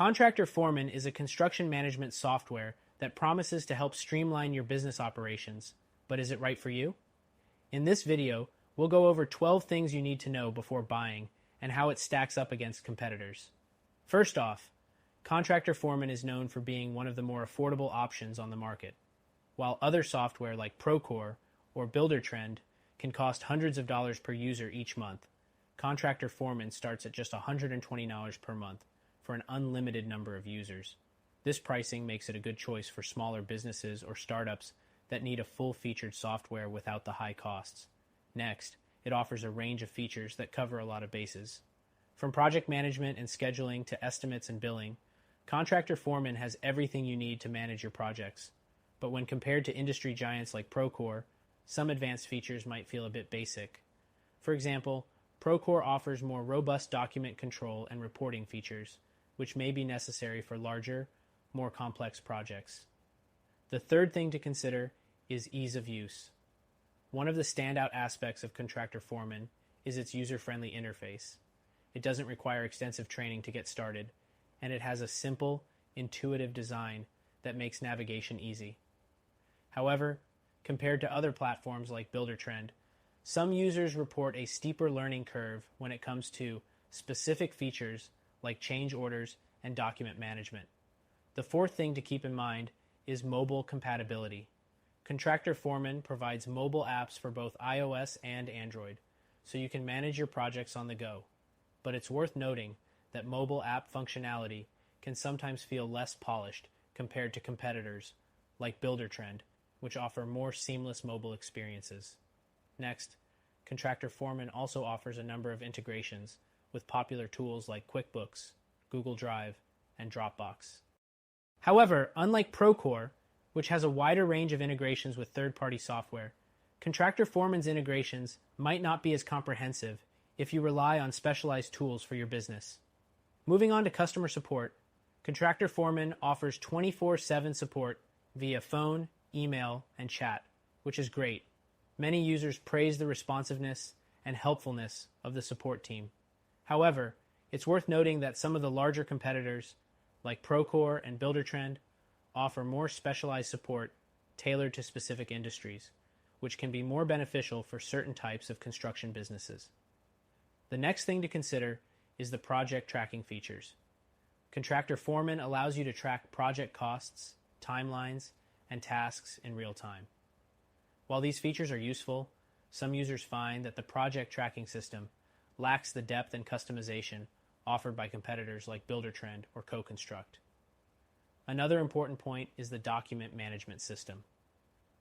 Contractor Foreman is a construction management software that promises to help streamline your business operations. But is it right for you? In this video, we'll go over 12 things you need to know before buying and how it stacks up against competitors. First off, Contractor Foreman is known for being one of the more affordable options on the market. While other software like Procore or Buildertrend can cost hundreds of dollars per user each month, Contractor Foreman starts at just $120 per month for an unlimited number of users. This pricing makes it a good choice for smaller businesses or startups that need a full-featured software without the high costs. Next, it offers a range of features that cover a lot of bases. From project management and scheduling to estimates and billing, Contractor Foreman has everything you need to manage your projects. But when compared to industry giants like Procore, some advanced features might feel a bit basic. For example, Procore offers more robust document control and reporting features, which may be necessary for larger, more complex projects. The third thing to consider is ease of use. One of the standout aspects of Contractor Foreman is its user-friendly interface. It doesn't require extensive training to get started, and it has a simple, intuitive design that makes navigation easy. However, compared to other platforms like Buildertrend, some users report a steeper learning curve when it comes to specific features like change orders and document management. The fourth thing to keep in mind is mobile compatibility. Contractor Foreman provides mobile apps for both iOS and Android, so you can manage your projects on the go. But it's worth noting that mobile app functionality can sometimes feel less polished compared to competitors like Buildertrend, which offer more seamless mobile experiences. Next, Contractor Foreman also offers a number of integrations with popular tools like QuickBooks, Google Drive, and Dropbox. However, unlike Procore, which has a wider range of integrations with third-party software, Contractor Foreman's integrations might not be as comprehensive if you rely on specialized tools for your business. Moving on to customer support, Contractor Foreman offers 24/7 support via phone, email, and chat, which is great. Many users praise the responsiveness and helpfulness of the support team. However, it's worth noting that some of the larger competitors, like Procore and Buildertrend, offer more specialized support tailored to specific industries, which can be more beneficial for certain types of construction businesses. The next thing to consider is the project tracking features. Contractor Foreman allows you to track project costs, timelines, and tasks in real time. While these features are useful, some users find that the project tracking system lacks the depth and customization offered by competitors like Buildertrend or CoConstruct. Another important point is the document management system.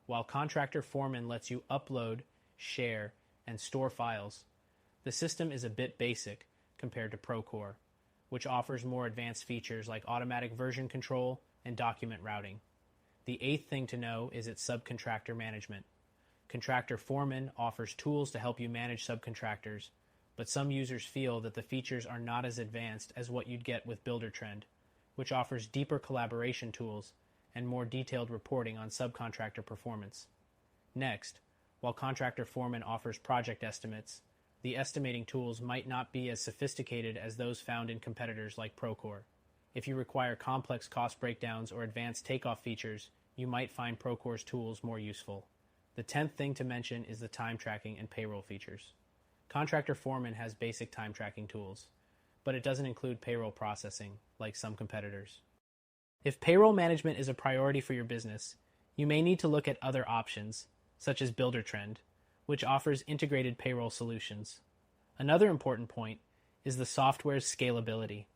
While Contractor Foreman lets you upload, share, and store files, the system is a bit basic compared to Procore, which offers more advanced features like automatic version control and document routing. The eighth thing to know is its subcontractor management. Contractor Foreman offers tools to help you manage subcontractors, but some users feel that the features are not as advanced as what you'd get with Buildertrend, which offers deeper collaboration tools and more detailed reporting on subcontractor performance. Next, while Contractor Foreman offers project estimates, the estimating tools might not be as sophisticated as those found in competitors like Procore. If you require complex cost breakdowns or advanced takeoff features, you might find Procore's tools more useful. The 10th thing to mention is the time tracking and payroll features. Contractor Foreman has basic time tracking tools, but it doesn't include payroll processing like some competitors. If payroll management is a priority for your business, you may need to look at other options, such as Buildertrend, which offers integrated payroll solutions. Another important point is the software's scalability.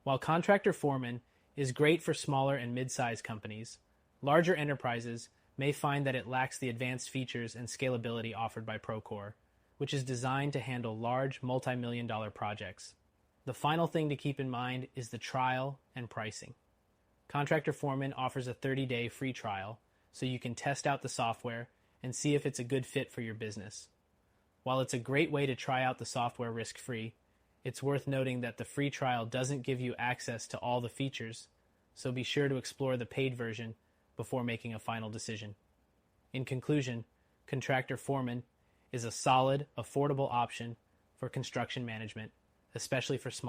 While Contractor Foreman is great for smaller and mid-sized companies, larger enterprises may find that it lacks the advanced features and scalability offered by Procore, which is designed to handle large multi-million-dollar projects. The final thing to keep in mind is the trial and pricing. Contractor Foreman offers a 30-day free trial, so you can test out the software and see if it's a good fit for your business. While it's a great way to try out the software risk-free, it's worth noting that the free trial doesn't give you access to all the features, so be sure to explore the paid version before making a final decision. In conclusion, Contractor Foreman is a solid, affordable option for construction management, especially for small